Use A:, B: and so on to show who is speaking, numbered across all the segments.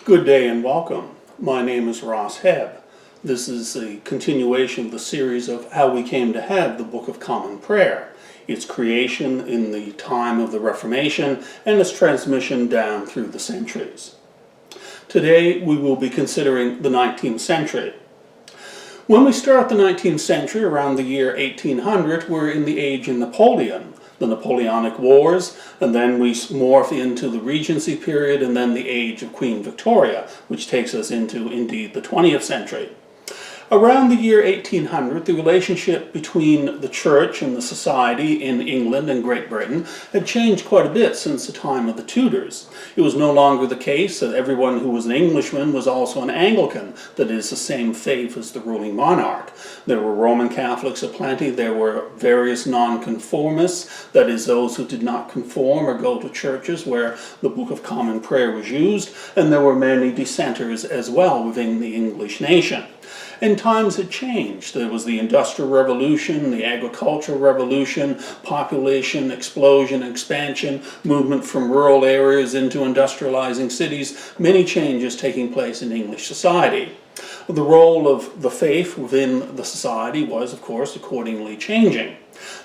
A: Good day and welcome. My name is Ross Hebb. This is a continuation of the series of how we came to have the Book of Common Prayer, its creation in the time of the Reformation and its transmission down through the centuries. Today we will be considering the 19th century. When we start the 19th century around the year 1800, we're in the age of Napoleon, the Napoleonic Wars, and then we morph into the Regency period and then the age of Queen Victoria, which takes us into, indeed, the 20th century. Around the year 1800, the relationship between the church and the society in England and Great Britain had changed quite a bit since the time of the Tudors. It was no longer the case that everyone who was an Englishman was also an Anglican, that is, the same faith as the ruling monarch. There were Roman Catholics aplenty, there were various nonconformists, that is, those who did not conform or go to churches where the Book of Common Prayer was used, and there were many dissenters as well within the English nation. And times had changed. There was the Industrial Revolution, the Agricultural Revolution, population explosion, expansion, movement from rural areas into industrializing cities, many changes taking place in English society. The role of the faith within the society was, of course, accordingly changing.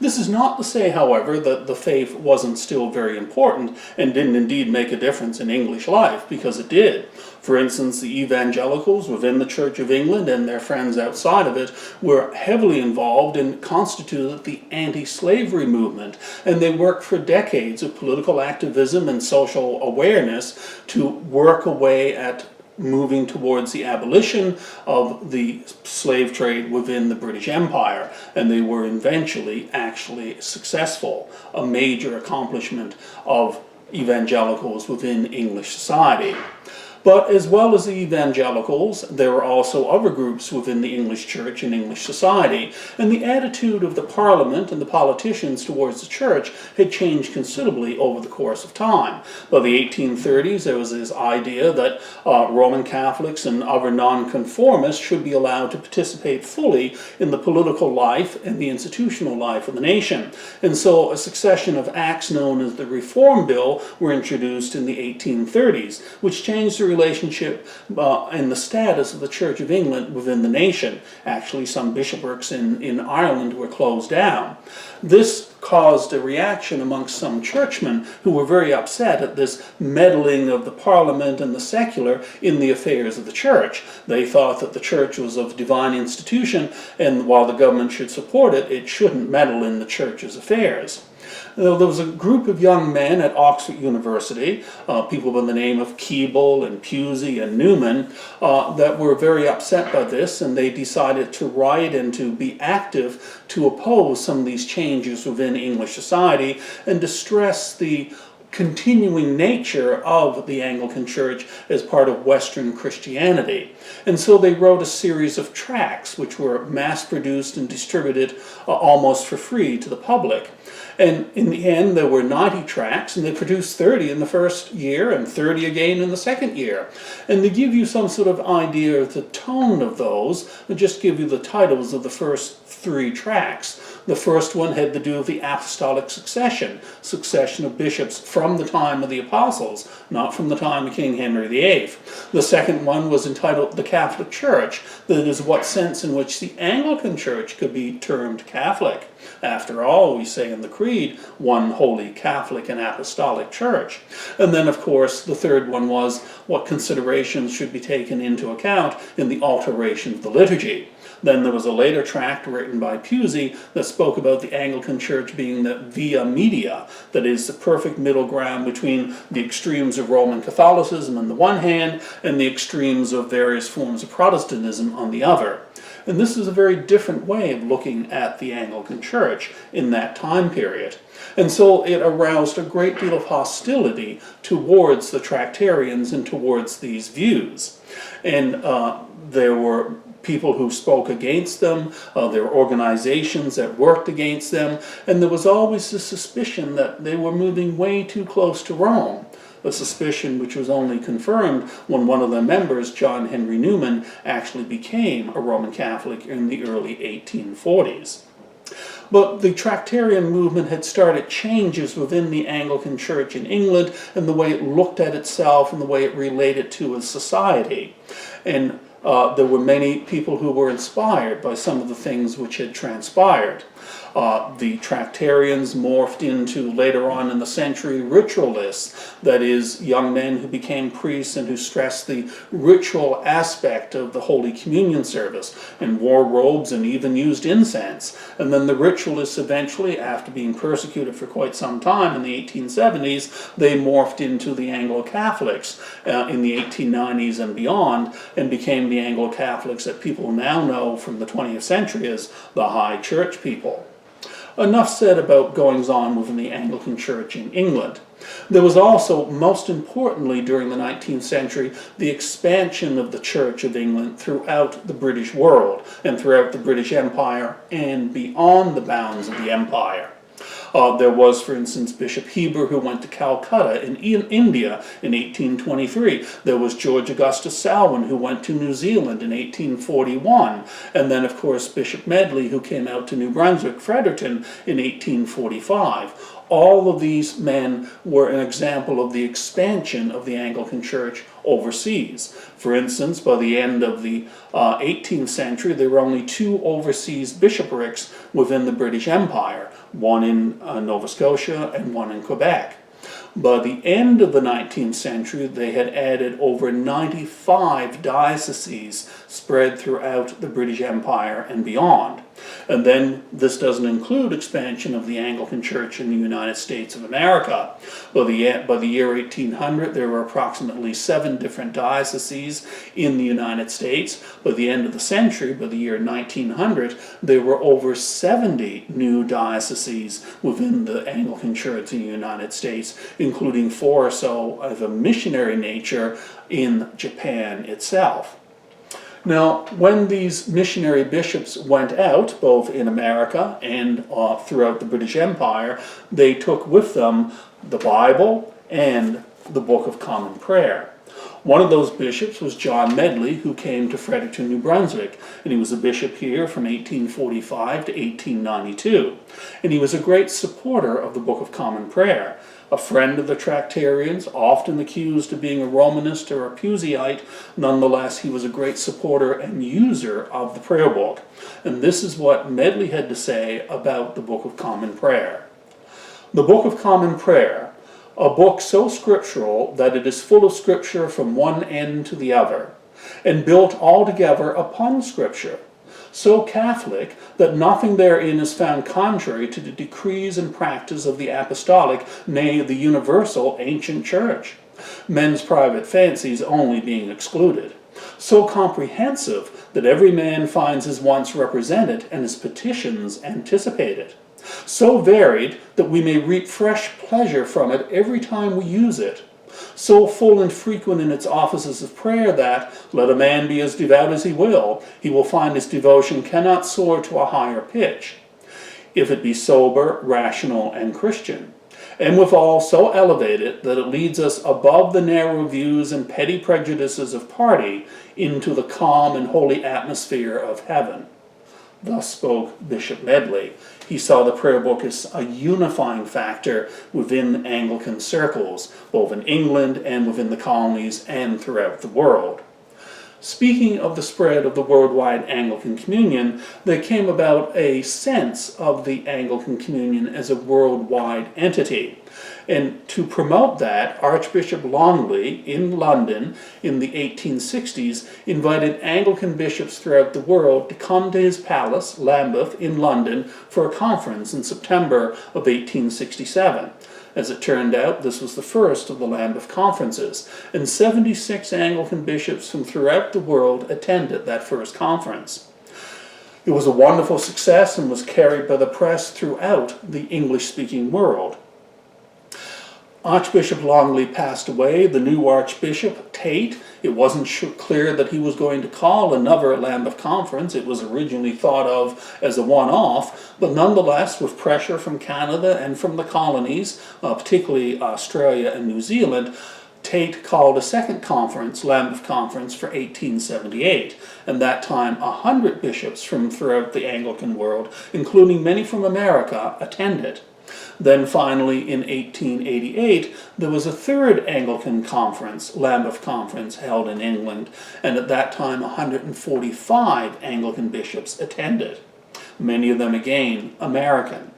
A: This is not to say, however, that the faith wasn't still very important and didn't indeed make a difference in English life, because it did. For instance, the evangelicals within the Church of England and their friends outside of it were heavily involved and constituted the anti-slavery movement, and they worked for decades of political activism and social awareness to work away at moving towards the abolition of the slave trade within the British Empire, and they were eventually actually successful, a major accomplishment of evangelicals within English society. But as well as the evangelicals, there were also other groups within the English church and English society, and the attitude of the Parliament and the politicians towards the church had changed considerably over the course of time. By the 1830s, there was this idea that Roman Catholics and other nonconformists should be allowed to participate fully in the political life and the institutional life of the nation. And so a succession of acts known as the Reform Bill were introduced in the 1830s, which changed the relationship and the status of the Church of England within the nation. Actually, some bishoprics in Ireland were closed down. This caused a reaction amongst some churchmen who were very upset at this meddling of the Parliament and the secular in the affairs of the church. They thought that the church was of divine institution, and while the government should support it, it shouldn't meddle in the church's affairs. There was a group of young men at Oxford University, people by the name of Keble and Pusey and Newman, that were very upset by this, and they decided to write and to be active to oppose some of these changes within English society and to stress the continuing nature of the Anglican Church as part of Western Christianity. And so they wrote a series of tracts which were mass-produced and distributed almost for free to the public. And in the end, there were 90 tracts, and they produced 30 in the first year and 30 again in the second year. And to give you some sort of idea of the tone of those, I'll just give you the titles of the first 3 tracts. The first one had to do with the apostolic succession of bishops from the time of the apostles, not from the time of King Henry VIII. The second one was entitled The Catholic Church, that is, what sense in which the Anglican Church could be termed Catholic. After all, we say in the Creed, one holy Catholic and Apostolic Church. And then, of course, the third one was what considerations should be taken into account in the alteration of the liturgy. Then there was a later tract written by Pusey that spoke about the Anglican Church being the via media, that is, the perfect middle ground between the extremes of Roman Catholicism on the one hand and the extremes of various forms of Protestantism on the other. And this is a very different way of looking at the Anglican Church in that time period. And so it aroused a great deal of hostility towards the Tractarians and towards these views. And there were people who spoke against them, there were organizations that worked against them, and there was always the suspicion that they were moving way too close to Rome. A suspicion which was only confirmed when one of the members, John Henry Newman, actually became a Roman Catholic in the early 1840s. But the Tractarian movement had started changes within the Anglican Church in England and the way it looked at itself and the way it related to its society. And there were many people who were inspired by some of the things which had transpired. The Tractarians morphed into, later on in the century, ritualists, that is, young men who became priests and who stressed the ritual aspect of the Holy Communion service and wore robes and even used incense. And then the ritualists eventually, after being persecuted for quite some time in the 1870s, they morphed into the Anglo-Catholics in the 1890s and beyond, and became the Anglo-Catholics that people now know from the 20th century as the High Church people. Enough said about goings-on within the Anglican Church in England. There was also, most importantly during the 19th century, the expansion of the Church of England throughout the British world and throughout the British Empire and beyond the bounds of the empire. There was, for instance, Bishop Heber, who went to Calcutta in India in 1823. There was George Augustus Selwyn, who went to New Zealand in 1841. And then, of course, Bishop Medley, who came out to New Brunswick, Fredericton, in 1845. All of these men were an example of the expansion of the Anglican Church overseas. For instance, by the end of the 18th century, there were only 2 overseas bishoprics within the British Empire, one in Nova Scotia and one in Quebec. By the end of the 19th century, they had added over 95 dioceses spread throughout the British Empire and beyond. And then this doesn't include expansion of the Anglican Church in the United States of America. By the year 1800, there were approximately 7 different dioceses in the United States. By the end of the century, by the year 1900, there were over 70 new dioceses within the Anglican Church in the United States, including 4 or so of a missionary nature in Japan itself. Now, when these missionary bishops went out, both in America and throughout the British Empire, they took with them the Bible and the Book of Common Prayer. One of those bishops was John Medley, who came to Fredericton, New Brunswick, and he was a bishop here from 1845 to 1892. And he was a great supporter of the Book of Common Prayer. A friend of the Tractarians, often accused of being a Romanist or a Puseyite, nonetheless he was a great supporter and user of the prayer book. And this is what Medley had to say about the Book of Common Prayer. The Book of Common Prayer, a book so scriptural that it is full of scripture from one end to the other, and built altogether upon scripture, so Catholic that nothing therein is found contrary to the decrees and practice of the apostolic, nay, the universal ancient church, men's private fancies only being excluded. So comprehensive that every man finds his wants represented and his petitions anticipated. So varied that we may reap fresh pleasure from it every time we use it. So full and frequent in its offices of prayer that, let a man be as devout as he will find his devotion cannot soar to a higher pitch, if it be sober, rational, and Christian, and withal so elevated that it leads us above the narrow views and petty prejudices of party into the calm and holy atmosphere of heaven. Thus spoke Bishop Medley. He saw the prayer book as a unifying factor within Anglican circles, both in England and within the colonies and throughout the world. Speaking of the spread of the worldwide Anglican Communion, there came about a sense of the Anglican Communion as a worldwide entity. And to promote that, Archbishop Longley in London in the 1860s invited Anglican bishops throughout the world to come to his palace, Lambeth, in London, for a conference in September of 1867. As it turned out, this was the first of the Lambeth Conferences, and 76 Anglican bishops from throughout the world attended that first conference. It was a wonderful success and was carried by the press throughout the English-speaking world. Archbishop Longley passed away. The new Archbishop, Tate, it wasn't clear that he was going to call another Lambeth Conference. It was originally thought of as a one-off, but nonetheless, with pressure from Canada and from the colonies, particularly Australia and New Zealand, Tate called a second conference, Lambeth Conference, for 1878, and that time 100 bishops from throughout the Anglican world, including many from America, attended. Then finally, in 1888, there was a third Anglican conference, Lambeth Conference, held in England, and at that time 145 Anglican bishops attended, many of them again American.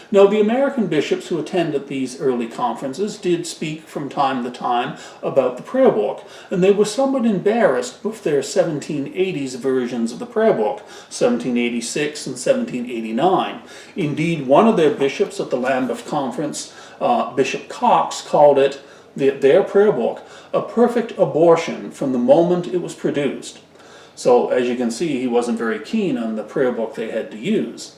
A: Now, the American bishops who attended these early conferences did speak from time to time about the prayer book, and they were somewhat embarrassed with their 1780s versions of the prayer book, 1786 and 1789. Indeed, one of their bishops at the Lambeth Conference, Bishop Cox, called it, their prayer book, a perfect abortion from the moment it was produced. So, as you can see, he wasn't very keen on the prayer book they had to use.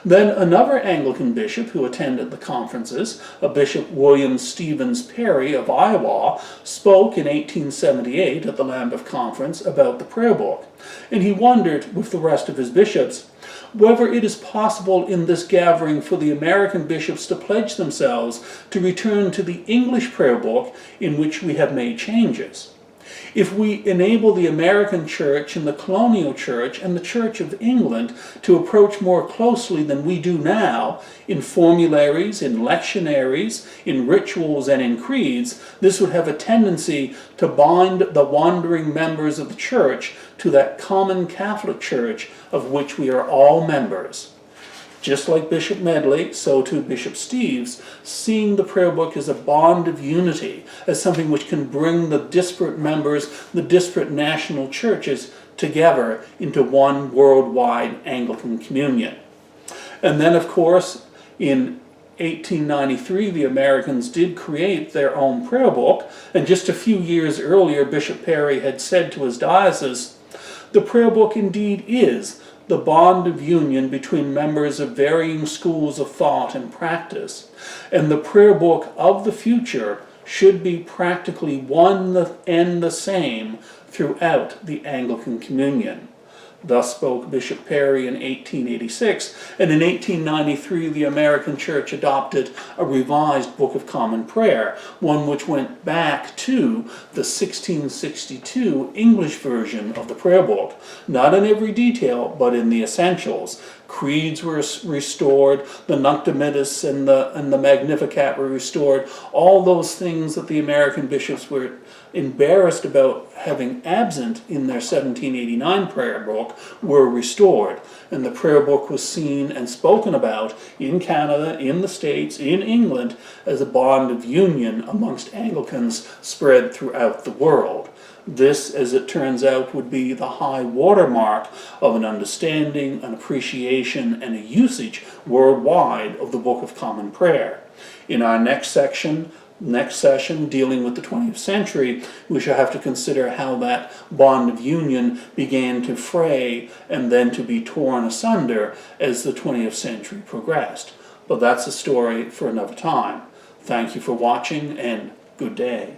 A: Then another Anglican bishop who attended the conferences, a Bishop William Stevens Perry of Iowa, spoke in 1878 at the Lambeth Conference about the prayer book, and he wondered, with the rest of his bishops, whether it is possible in this gathering for the American bishops to pledge themselves to return to the English prayer book in which we have made changes. If we enable the American church and the colonial church and the Church of England to approach more closely than we do now in formularies, in lectionaries, in rituals, and in creeds, this would have a tendency to bind the wandering members of the church to that common Catholic Church of which we are all members. Just like Bishop Medley, so too Bishop Steeves, seeing the prayer book as a bond of unity, as something which can bring the disparate members, the disparate national churches together into one worldwide Anglican communion. And then, of course, in 1893, the Americans did create their own prayer book, and just a few years earlier, Bishop Perry had said to his diocese, "The prayer book indeed is the bond of union between members of varying schools of thought and practice, and the prayer book of the future should be practically one and the same throughout the Anglican Communion." Thus spoke Bishop Perry in 1886, and in 1893 the American Church adopted a revised Book of Common Prayer, one which went back to the 1662 English version of the prayer book, not in every detail, but in the essentials. Creeds were restored, the Nunc Dimittis and the Magnificat were restored. All those things that the American bishops were embarrassed about having absent in their 1789 prayer book were restored, and the prayer book was seen and spoken about in Canada, in the States, in England, as a bond of union amongst Anglicans spread throughout the world. This, as it turns out, would be the high watermark of an understanding, an appreciation, and a usage worldwide of the Book of Common Prayer. In our next session, dealing with the 20th century, we shall have to consider how that bond of union began to fray and then to be torn asunder as the 20th century progressed. But that's a story for another time. Thank you for watching, and good day.